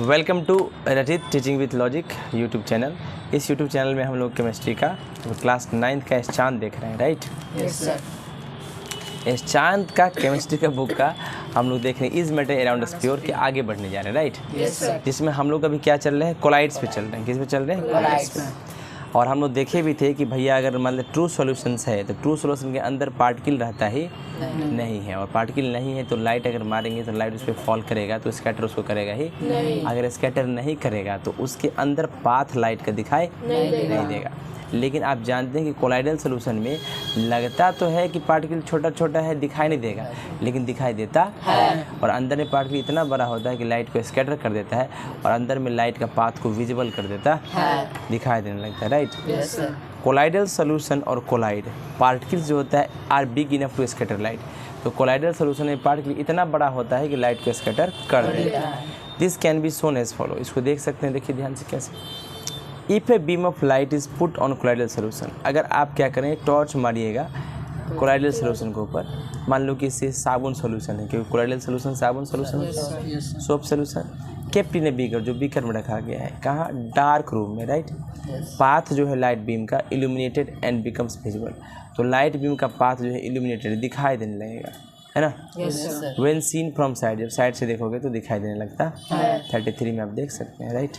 Welcome to रचित teaching with logic YouTube channel. इस YouTube channel में हम लोग केमिस्ट्री का क्लास 9 का इस चांद देख रहे हैं, राइट? Yes sir. इस चांद का केमिस्ट्री का बुक का हम लोग देख रहे हैं इज मैटर अराउंड स्फीयर के आगे बढ़ने जा रहे हैं, राइट? Yes sir. जिसमें हम लोग अभी क्या चल रहे हैं, कोलाइड्स पे चल रहे हैं। किस पे चल रहे हैं? कोलाइड्स पे। और हम लोग देखे भी थे कि भैया अगर मतलब ट्रू सॉल्यूशंस है तो ट्रू सॉल्यूशन के अंदर पार्टिकल रहता ही नहीं है, और पार्टिकल नहीं है तो लाइट अगर मारेंगे तो लाइट उस पर फॉल करेगा तो स्कैटर उसको करेगा ही नहीं। अगर स्कैटर नहीं करेगा तो उसके अंदर पाथ लाइट का दिखाई नहीं देगा। लेकिन आप जानते हैं कि कोलाइडल सॉल्यूशन में लगता तो है कि पार्टिकल छोटा छोटा है, दिखाई नहीं देगा, लेकिन दिखाई देता है। और अंदर में पार्टिकल इतना बड़ा होता है कि लाइट को स्कैटर कर देता है और अंदर में लाइट का पाथ को विजिबल कर देता है, दिखाई देने लगता है, right? Yes sir. Colloidal solution और कोलाइड पार्टिकल्स जो होता है are big enough to scatter light. तो कोलाइडल सॉल्यूशन में पार्टिकल इतना बड़ा होता है कि लाइट को स्कैटर कर देता है। This can be shown as follow. इसको देख सकते हैं, देखिए ध्यान से कैसे। If a beam of light is put on colloidal solution, अगर आप क्या करें, टॉर्च मारिएगा कोलाइडल सॉल्यूशन के ऊपर, मान लो कि इससे साबुन सॉल्यूशन है, क्योंकि कोलाइडल सॉल्यूशन साबुन सॉल्यूशन है, soap solution kept in a beaker, जो बीकर में रखा गया है, कहाँ? डार्क रूम में, राइट? पाथ जो है लाइट बीम का इल्यूमिनेटेड एंड बिकम्स विजिबल। तो लाइट बीम का पाथ जो है इल्यूमिनेटेड दिखाई देने लगेगा, है ना? व्हेन सीन फ्रॉम साइड, जब साइड से देखोगे तो दिखाई देने लगता है। 33 में आप देख सकते हैं, राइट?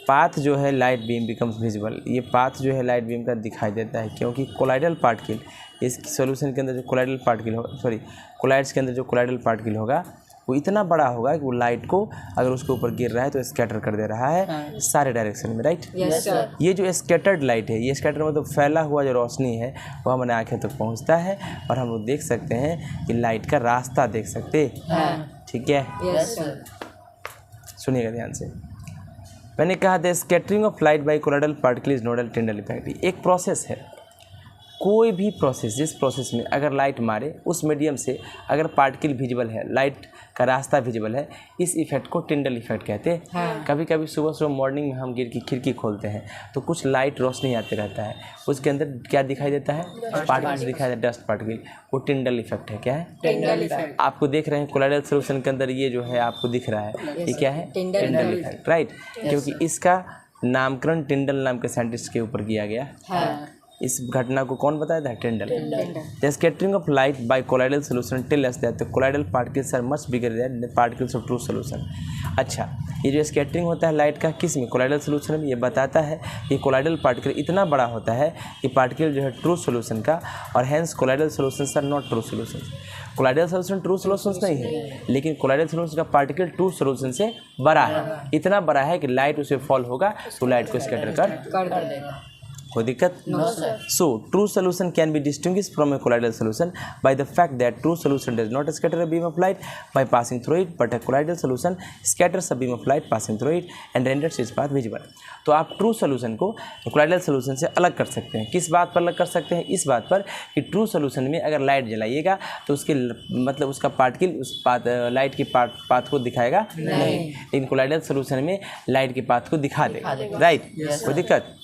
पाथ जो है लाइट बीम बिकम्स विजिबल, ये पाथ जो है लाइट बीम का दिखाई देता है, क्योंकि कोलाइडल पार्टिकल इस सॉल्यूशन के अंदर जो कोलाइडल पार्टिकल हो, कोलाइड्स के अंदर जो कोलाइडल पार्टिकल होगा वो इतना बड़ा होगा कि वो लाइट को अगर उसके ऊपर गिर रहा है तो स्कैटर कर दे रहा है सारे डायरेक्शन में, राइट? Yes sir. ये जो स्कैटर्ड लाइट है, ये स्कैटर मतलब फैला हुआ जो रोशनी है वो हमारे आँखें तक पहुँचता है और हम लोग देख सकते हैं कि लाइट का रास्ता देख सकते हैं, ठीक है? Yes sir. सुनिएगा ध्यान से। मैंने कहा the scattering of light by colloidal particle is nodal Tyndall effect. एक प्रोसेस है, कोई भी प्रोसेस, जिस प्रोसेस में अगर लाइट मारे उस मीडियम से अगर पार्टिकल विजिबल है, लाइट का रास्ता विजिबल है, इस इफेक्ट को टिंडल इफेक्ट कहते हैं। कभी कभी सुबह सुबह मॉर्निंग में हम गिर की खिड़की खोलते हैं तो कुछ लाइट रोशनी आते रहता है, उसके अंदर क्या दिखाई देता है? पार्टिकल्स दिखाई देता है, डस्ट पार्टिकल। वो टिंडल इफेक्ट है। क्या है? Tyndall effect. आपको देख रहे हैं कोलाइडल सॉल्यूशन के अंदर ये जो है आपको दिख रहा है, ये क्या है? Tyndall effect, right? क्योंकि इसका नामकरण टिंडल नाम के साइंटिस्ट के ऊपर किया गया। इस घटना को कौन बताया था? Tyndall. The scattering of light by colloidal solution tell us that the colloidal particles are much bigger than the particles of true solution. अच्छा, ये जो स्कैटरिंग होता है लाइट का किस में? कोलाइडल सॉल्यूशन में। ये बताता है कि कोलाइडल पार्टिकल इतना बड़ा होता है कि पार्टिकल जो है ट्रू सॉल्यूशन का, और hence colloidal solutions are not true solutions. Colloidal solution true solutions नहीं है, लेकिन कोलाइडल सॉल्यूशन का पार्टिकल ट्रू सॉल्यूशन से बड़ा है, इतना बड़ा है कि लाइट उसे फॉल होगा तो लाइट को स्कैटर कर देगा। कोई दिक्कत? No sir. So, true solution can be distinguished from a colloidal solution by the fact that true solution does not scatter a beam of light by passing through it, but a colloidal solution scatters a beam of light passing through it and renders its path visible. तो आप true solution को colloidal solution से अलग कर सकते हैं। किस बात पर अलग कर सकते हैं? इस बात पर कि ट्रू सोल्यूशन में अगर लाइट जलाइएगा तो उसके मतलब उसका पार्टिकल उस लाइट के पाथ को दिखाएगा नहीं, लेकिन कोलाइडल सोल्यूशन में लाइट के पाथ को दिखा देगा, राइट? कोई दिक्कत?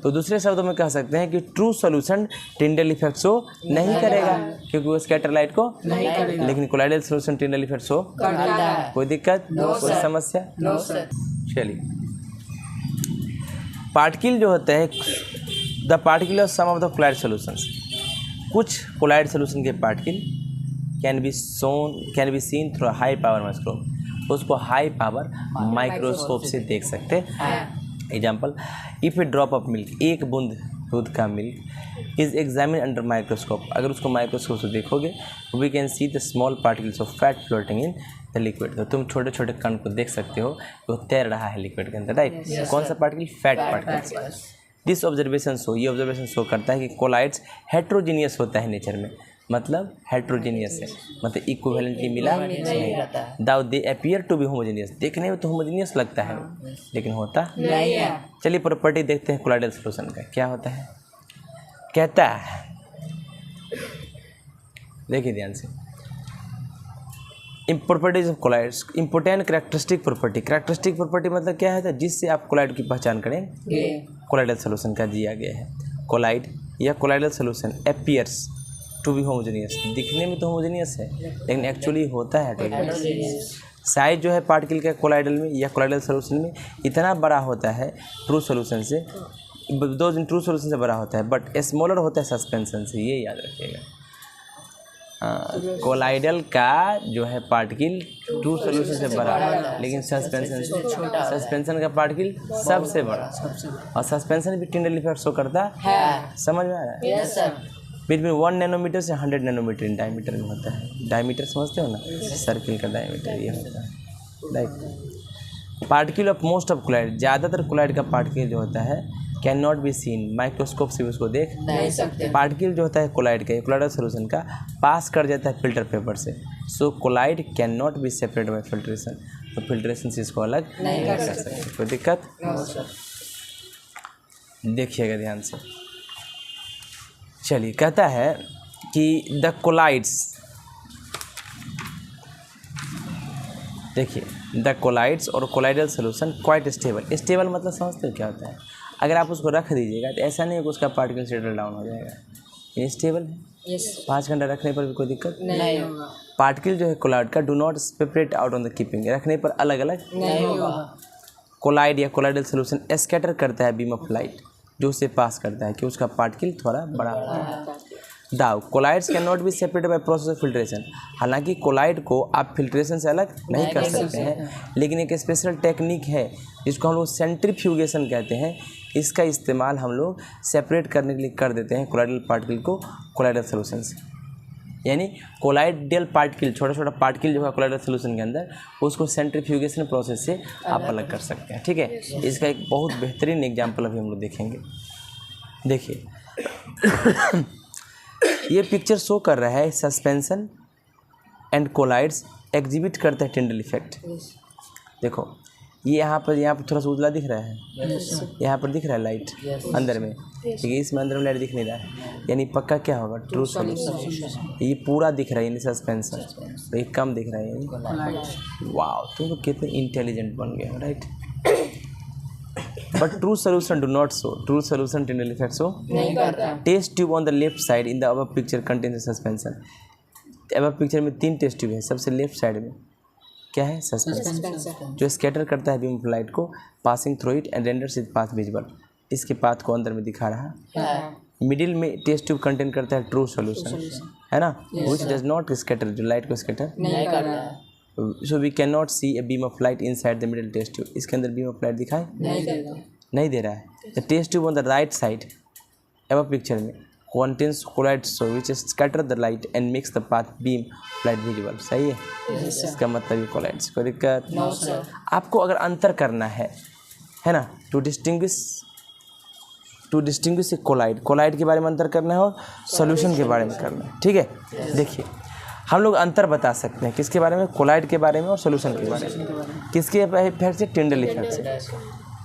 तो दूसरे शब्दों में कह सकते हैं कि ट्रू सॉल्यूशन टिंडल इफेक्ट शो नहीं करेगा क्योंकि वो स्कैटर लाइट को नहीं करेगा, लेकिन कोलाइडल सॉल्यूशन टिंडल इफेक्ट शो करता है। कोई दिक्कत? कोई समस्या? No sir. चलिए, पार्टिकल जो होते हैं the particle of some of the colloid solutions, कुछ कोलाइड सॉल्यूशन के particle can be seen through high power microscope, तो उसको हाई पावर माइक्रोस्कोप से देख सकते हैं। Example, if a drop of milk, एक बूंद दूध का milk is examine under microscope, अगर उसको माइक्रोस्कोप से देखोगे we can see the small particles of fat floating in the liquid, तो तुम छोटे छोटे कण को देख सकते हो वो तैर रहा है लिक्विड के अंदर, राइट? कौन सा particle? Fat particles. This observation show, ये ऑब्जर्वेशन शो करता है कि कोलाइड्स हेट्रोजीनियस होता है नेचर में, मतलब हेट्रोजीनियस है, मतलब इक्विवेलेंटली मिला नहीं रहता। Though they appear to be homogeneous, देखने में तो होमोजीनियस लगता है लेकिन होता नहीं है। चलिए प्रॉपर्टी देखते हैं कोलाइडल सॉल्यूशन का क्या होता है। कहता है, देखिए ध्यान से, properties of colloids, important characteristic property मतलब क्या है? जिससे आप कोलाइड की पहचान करें, कोलाइडल सॉल्यूशन का दिया गया है। कोलाइड या colloidal solution appears to be homogeneous, दिखने में तो होमोजेनियस है लेकिन एक्चुअली होता है हेटेरोजेनियस। साइज जो है पार्टिकल का कोलाइडल में या कोलाइडल सोल्यूशन में इतना बड़ा होता है ट्रू सोल्यूशन से, दो ट्रू सोल्यूशन से बड़ा होता है, बट स्मॉलर होता है सस्पेंशन से, ये याद रखिएगा। कोलाइडल का जो है पार्टिकल ट्रू सोल्यूशन से बड़ा है, लेकिन सस्पेंशन का पार्टिकल सबसे बड़ा, और सस्पेंशन भी टिंडल इफेक्ट शो करता है। समझ में आ रहा है? Yes sir. बिटवीन 1 नैनोमीटर से 100 नैनोमीटर इन डायमीटर में होता है। डायमीटर समझते हो ना, सर्किल का डायमीटर ये होता है। Like particle of most of colloid, ज़्यादातर कोलाइड का पार्टिकल जो होता है can not be seen, microscope से उसको देख नहीं सकते। पार्टिकल जो होता है कोलाइड का, कोलाइडल सोल्यूशन का, पास कर जाता है फिल्टर पेपर से। So colloid can not be separate by filtration, तो फिल्ट्रेशन से इसको अलग नहीं कर सकते। कोई दिक्कत? देखिएगा ध्यान से। चलिए, कहता है कि द कोलाइड्स, देखिए द कोलाइड्स और colloidal solution quite stable. Stable मतलब समझते हो क्या होता है? अगर आप उसको रख दीजिएगा तो ऐसा नहीं है कि उसका पार्टिकल सेटल डाउन हो जाएगा, ये स्टेबल है। यस 5 घंटा रखने पर भी कोई दिक्कत नहीं होगा। पार्टिकल जो है कोलाइड का do not separate out on the keeping, रखने पर अलग अलग नहीं होगा। कोलाइड या कोलाइडल सोल्यूशन स्कैटर करता है बीम ऑफ लाइट, जो उसे पास करता है कि उसका पार्टिकल थोड़ा बड़ा होता है। Though colloids can not be separated by process of filtration, हालांकि कोलाइड को आप फिल्ट्रेशन से अलग नहीं कर सकते हैं, लेकिन एक स्पेशल टेक्निक है जिसको हम लोग सेंट्रीफ्यूगेशन कहते हैं। इसका इस्तेमाल हम लोग सेपरेट करने के लिए कर देते हैं कोलाइडल पार्टिकल को कोलाइडल सोल्यूशन से। यानी कोलाइडल पार्टिकल, छोटा छोटा पार्टिकल जो है कोलाइडल सोल्यूशन के अंदर, उसको सेंट्रीफ्यूगेशन प्रोसेस से आप अलग कर सकते हैं। ठीक है, इसका एक बहुत बेहतरीन एग्जाम्पल अभी हम लोग देखेंगे। देखिए ये पिक्चर शो कर रहा है सस्पेंशन एंड कोलाइड्स एग्जिबिट करते हैं टिंडल इफेक्ट। देखो ये यहाँ पर थोड़ा सा उजला दिख रहा है, यहाँ पर दिख रहा है लाइट अंदर में, ठीक है, इसमें अंदर में लाइट दिख नहीं रहा है, यानी पक्का क्या होगा? True solution. ये पूरा दिख रहा है यानी सस्पेंशन, तो ये कम दिख रहा है यानी। वाओ, तुम तो कितने इंटेलिजेंट बन गए हो, right? But true solution do not show, true solution Tyndall effect show नहीं करता। Test tube on the left side in the above picture contains suspension. Above picture में 3 टेस्ट ट्यूब है, सबसे लेफ्ट साइड में क्या है? सस्पेंशन, जो scatter करता है बीम ऑफ लाइट को, passing through it and renders it path visible. इसके पाथ को अंदर में दिखा रहा है। मिडिल में टेस्ट ट्यूब कंटेन करता है ट्रू सोल्यूशन, है ना, विच डज नॉट स्कैटर, जो लाइट को स्कैटर नहीं करता। So we can not see a beam of light inside the middle test tube. इसके अंदर बीम ऑफ लाइट दिखाई नहीं दे रहा है। The test tube on the right side above picture में contains colloid so which scatter the light and makes the path beam light visible। सही है? इसका मतलब ये colloids, कोई दिक्कत? No sir. आपको अगर अंतर करना है ना, टू डिस्टिंग्विश ए कोलाइड के बारे में अंतर करना है और सोल्यूशन के बारे में करना है। ठीक है, देखिए हम लोग अंतर बता सकते हैं किसके बारे में? कोलाइड के बारे में और सोल्यूशन के बारे में। किसके इफेक्ट से? टिंडल इफेक्ट से।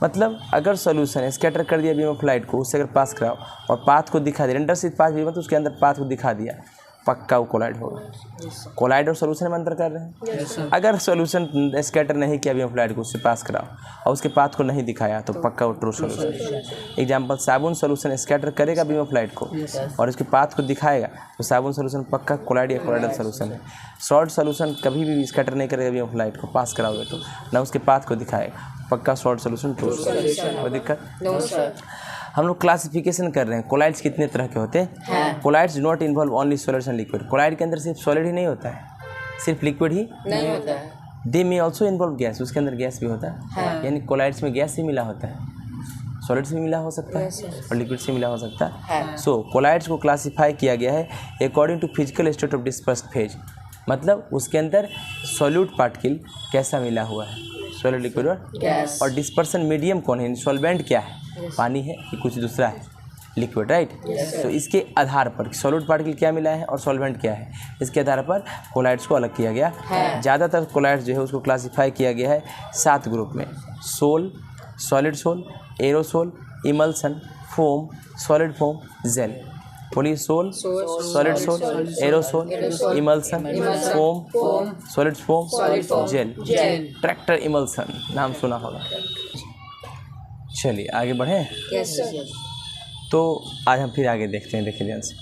मतलब अगर सोल्यूशन स्कैटर कर दिया बीम ऑफ लाइट को, उससे अगर पास कराओ और पाथ को दिखा दिया, रेंडर से पाथ भी, मतलब उसके अंदर पाथ को दिखा दिया, पक्का वो कोलाइड होगा। कोलाइड और सोल्यूशन में अंतर कर रहे हैं। अगर सोल्यूशन स्कैटर नहीं किया बीम ऑफ लाइट को, उससे पास कराओ और उसके पाथ को नहीं दिखाया, तो पक्का वो ट्रू सोल्यूशन। एग्जाम्पल, साबुन सोल्यूशन स्कैटर करेगा बीम ऑफ लाइट को और उसके पाथ को दिखाएगा, तो साबुन सोल्यूशन पक्का कोलाइड या कोलाइडल सोल्यूशन है। सॉल्ट सोल्यूशन कभी भी स्कैटर नहीं करेगा बीम ऑफ लाइट को, पास कराओगे तो ना उसके पाथ को दिखाएगा, पक्का सॉल्ट सोल्यूशन ट्रू सोल्यूशन। कोई दिक्कत? No sir. हम लोग क्लासिफिकेशन कर रहे हैं। कोलाइड्स कितने तरह के होते हैं? Colloids do not involve only solids and liquid. Colloid के अंदर सिर्फ सॉलिड ही नहीं होता है, सिर्फ लिक्विड ही नहीं होता है। दे में ऑल्सो इन्वॉल्व गैस, उसके अंदर गैस भी होता है। यानी कोलाइड्स में गैस ही मिला होता है, सॉलिड से भी मिला हो सकता है और लिक्विड से मिला हो सकता है। सो कोलाइड्स को क्लासीफाई किया गया है according to physical state of dispersed phase, मतलब उसके अंदर सॉल्यूट पार्टिकल कैसा मिला हुआ है, सॉलिड, लिक्विड और डिस्पर्सन मीडियम कौन है, सॉल्वेंट क्या है, पानी है कि कुछ दूसरा है, लिक्विड, राइट। तो इसके आधार पर सॉलिड पार्टिकल क्या मिला है और सॉल्वेंट क्या है, इसके आधार पर कोलाइड्स को अलग किया गया। ज़्यादातर कोलाइड्स जो है उसको क्लासीफाई किया गया है 7 ग्रुप में: sol, solid sol, aerosol, emulsion, foam, solid foam, gel. बोलिए, sol, solid sol, aerosol, emulsion, foam, solid foam, gel. Tractor emulsion नाम सुना होगा। चलिए आगे बढ़ें। Yes sir. तो आज हम फिर आगे देखते हैं। देखिए ध्यान से,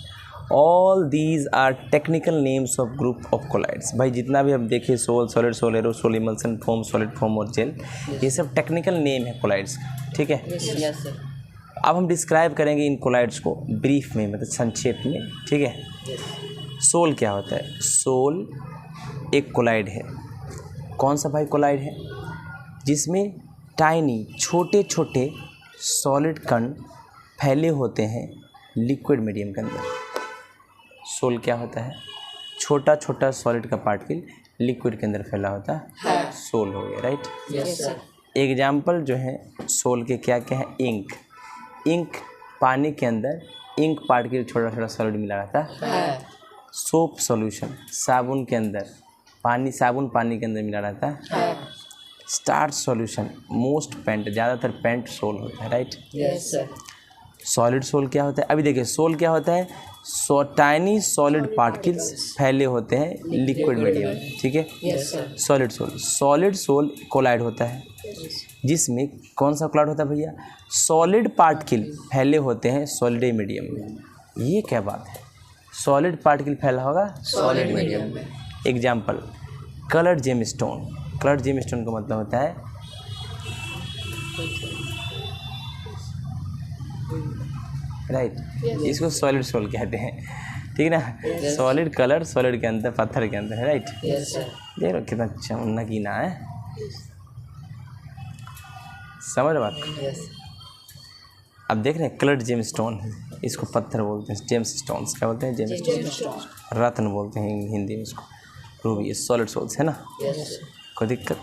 all these are technical names of group of colloids. भाई जितना भी हम देखे sol, solid, sol, aerosol, emulsion, foam, solid foam और जेल, ये सब टेक्निकल नेम है कोलाइड्स का, ठीक है। Yes sir. अब हम डिस्क्राइब करेंगे इन कोलाइड्स को ब्रीफ में, मतलब संक्षेप में, ठीक है। सोल क्या होता है? सोल एक कोलाइड है। कौन सा भाई कोलाइड है? जिसमें टाइनी छोटे छोटे सॉलिड कण फैले होते हैं लिक्विड मीडियम के अंदर। सोल क्या होता है? छोटा छोटा सॉलिड का पार्टिकल लिक्विड के अंदर फैला होता है, सोल हो गया, राइट। Yes sir. एग्जाम्पल जो है सोल के क्या क्या है? इंक, इंक पानी के अंदर इंक पार्टिकल छोटा छोटा सॉलिड मिला रहता है। सोप सॉल्यूशन, साबुन के अंदर पानी, साबुन पानी के अंदर मिला रहता है। स्टार्च सॉल्यूशन, मोस्ट पेंट, ज़्यादातर पेंट सोल होता है, right. Yes sir. Solid soul क्या होता है? अभी देखिए सोल क्या होता है? टाइनी सॉलिड पार्टिकल्स फैले होते हैं लिक्विड मीडियम में, ठीक है। Yes sir. Solid sol, solid sol colloid होता है जिसमें कौन सा कोलाइड होता है भैया? सॉलिड पार्टिकल फैले होते हैं सॉलिड मीडियम में। ये क्या बात है? सॉलिड पार्टिकल फैला होगा सॉलिड मीडियम में। Example coloured gemstone, coloured gemstone का मतलब होता है राइट, इसको सॉलिड सोल कहते हैं, ठीक है ना। सॉलिड कलर सॉलिड के अंदर, पत्थर के अंदर है, राइट। Yes sir. देख लो कितना नगीना है, समझ रहे बात। यस। अब देख रहे हैं कलर्ड जेमस्टोन, इसको पत्थर बोलते हैं, जेम्स स्टोन्स क्या बोलते हैं? जेमस्टोन, रत्न बोलते हैं हिंदी में इसको। रूबी, ये सॉलिड सोल्स है ना, यस। कोई दिक्कत?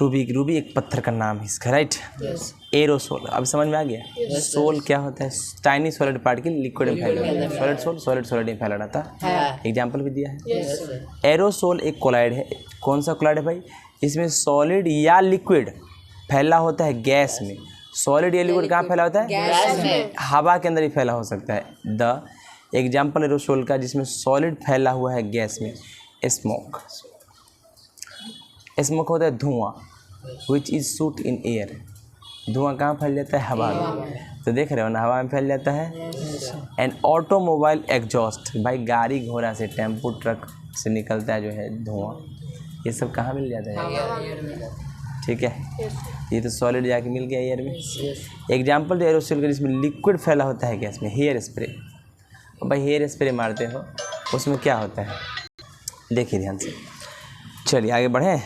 रूबी, रूबी एक पत्थर का नाम है इसका, राइट। यस। एरोसोल, अब समझ में आ गया। सोल क्या होता है? टाइनी सॉलिड पार्टिकल लिक्विड में फैला रहता है। सॉलिड सोल सॉलिड सॉलिड में फैला रहता है, एग्जाम्पल भी दिया है। Yes sir. एरोसोल एक कोलाइड है। कौन सा कोलाइड है भाई? इसमें सॉलिड या लिक्विड फैला होता है गैस में। सॉलिड या लिक्विड कहाँ फैला होता है? गैस में। हवा के अंदर ही फैला हो सकता है। द एग्जाम्पल एरोसोल का जिसमें सॉलिड फैला हुआ है गैस में, स्मोक। स्मोक होता है धुआं, which is shoot in air. धुआं कहाँ फैल जाता है? हवा में। तो देख रहे हो ना, हवा में फैल जाता है। एंड ऑटोमोबाइल एग्जॉस्ट, भाई गाड़ी घोड़ा से, टेम्पो ट्रक से निकलता है जो है धुआं, ये सब कहाँ मिल जाता है? ठीक है, ये तो सॉलिड जाके मिल गया एयर में। एग्जाम्पल जो एरोसोल का जिसमें लिक्विड फैला होता है गैस में, हेयर स्प्रे। भाई हेयर स्प्रे मारते हो, उसमें क्या होता है? देखिए ध्यान से, चलिए आगे बढ़ें।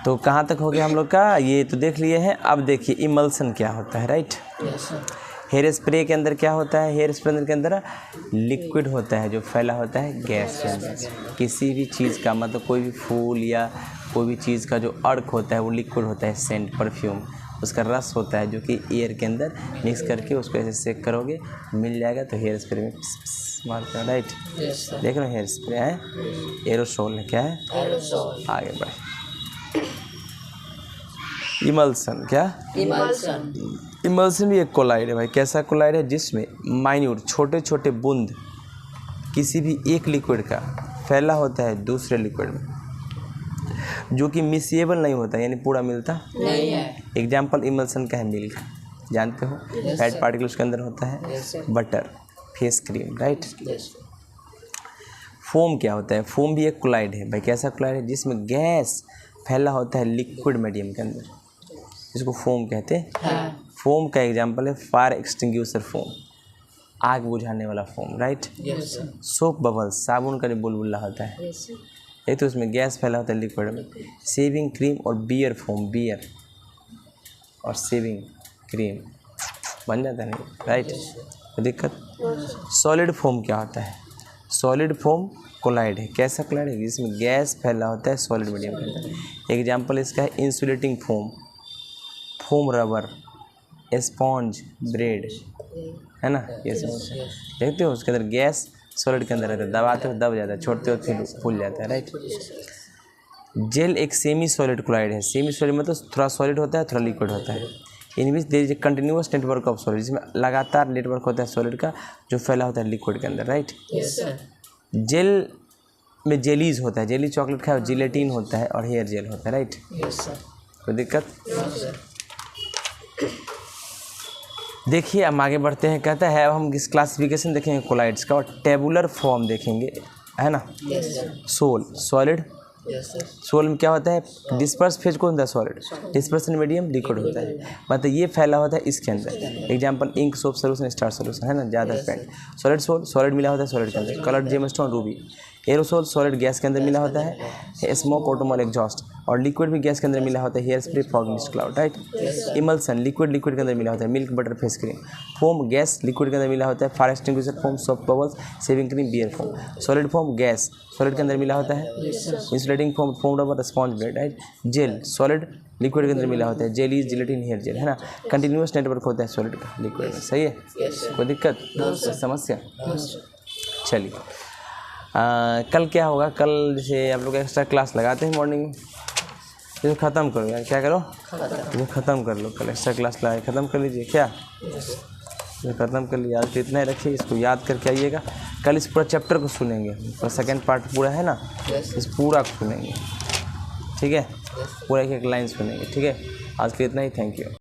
तो कहाँ तक हो गया हम लोग का? ये तो देख लिए हैं। अब देखिए इमल्सन क्या होता है, राइट। हेयर स्प्रे के अंदर क्या होता है? हेयर स्प्रे के अंदर लिक्विड होता है जो फैला होता है गैस के अंदर। किसी भी चीज़ का, मतलब कोई भी फूल या कोई भी चीज़ का जो अर्क होता है वो लिक्विड होता है, सेंट, परफ्यूम, उसका रस होता है जो कि एयर के अंदर मिक्स करके उसको ऐसे सेक करोगे मिल जाएगा, तो हेयर स्प्रे में पिस पिस मारते हैं, राइट। देख लो हेयर स्प्रे है, एरोसोल है, क्या है? एरोसोल। आगे बढ़े। इमल्सन, क्या? इमल्सन। इमल्सन भी एक कोलाइड है भाई। कैसा कोलाइड है? जिसमें माइन्यूट छोटे छोटे बूंद किसी भी एक लिक्विड का फैला होता है दूसरे लिक्विड में, जो कि मिसिएबल नहीं होता, यानी पूरा मिलता नहीं है। एग्जाम्पल इमल्सन का है मिल्क, जानते हो, फैट पार्टिकल उसके अंदर होता है। Butter, face cream, right. Foam क्या होता है? फोम भी एक कोलाइड है भाई। कैसा कोलाइड है? जिसमें गैस फैला होता है लिक्विड मीडियम के अंदर, इसको फोम कहते हैं। फोम का एग्जाम्पल है फायर एक्सटिंग्विशर फोम, आग बुझाने वाला फोम, राइट। सोप बबल्स, साबुन का जो बुलबुला होता है, एक तो उसमें गैस फैला होता है लिक्विड में। शेविंग क्रीम और बियर फोम, बियर और शेविंग क्रीम बन जाता है, राइट। कोई दिक्कत? सॉलिड फोम क्या होता है? सॉलिड फोम कोलाइड है। कैसा कोलाइड है? जिसमें गैस फैला होता है सॉलिड मीडियम के अंदर। एग्जाम्पल इसका है insulating foam, foam rubber, sponge, bread, है ना, ये सब देखते हो। उसके अंदर गैस सॉलिड के अंदर रहता है, दबाते हो दब जाता है, छोड़ते हो फिर फूल जाता है, राइट। जेल एक सेमी सॉलिड कोलाइड है। सेमी सॉलिड मतलब थोड़ा सॉलिड होता है थोड़ा लिक्विड होता है। In which there is a continuous network of solid, जिसमें लगातार नेटवर्क होता है सॉलिड का जो फैला होता है लिक्विड के अंदर, राइट। जेल में जेलीज होता है, जेली चॉकलेट खाओ, जिलेटिन होता है और हेयर जेल होता है, राइट। कोई दिक्कत? देखिए हम आगे बढ़ते हैं, कहता है अब हम इस क्लासिफिकेशन देखेंगे कोलाइड्स का और टेबुलर फॉर्म देखेंगे, है ना। Yes, sir. Sol solid, Yes, sir. Sol में क्या होता है, डिस्पर्स फेज कौन होता है, सॉलिड, डिस्पर्सन मीडियम लिक्विड होता है, मतलब ये फैला होता है इसके अंदर। Example ink soap solution starch solution, है ना, ज़्यादा पेंट। सॉलिड सोल सॉलिड मिला होता है सॉलिड के अंदर, coloured gemstone ruby. Aerosol solid gas के अंदर मिला होता है, स्मोक ऑटोमोबाइल एग्जॉस्ट। और लिक्विड भी गैस के अंदर मिला होता है, hair spray fog mist cloud, right. Emulsion liquid liquid के अंदर मिला होता है, milk butter face cream. Foam gas liquid के अंदर मिला होता है, fire extinguisher foam, soft bubbles, shaving cream, beer foam. Solid foam gas solid के अंदर मिला होता है, insulating foam foam rubber sponge blade, right. Gel solid liquid के अंदर मिला होता है, जेली जिलेटिन हेयर जेल, है ना। कंटिन्यूस नेटवर्क होता है सॉलिड का लिक्विड में, सही है। Yes, sir. कोई दिक्कत, कोई समस्या? No, sir. चलिए कल क्या होगा, कल जैसे आप लोग एक्स्ट्रा क्लास लगाते हैं मॉर्निंग में, इसे ख़त्म करो यार, क्या करो, इसे ख़त्म कर लो, कल एक्स्ट्रा क्लास लगा ख़त्म कर लीजिए, क्या इसे ख़त्म कर लिया, आज तो इतना ही रखिए, इसको याद करके आइएगा। कल इस पूरा चैप्टर को सुनेंगे, तो सेकेंड पार्ट पूरा है ना, इस पूरा को सुनेंगे, ठीक है, पूरा एक एक लाइन सुनेंगे, ठीक है। आज के लिए इतना ही, थैंक यू।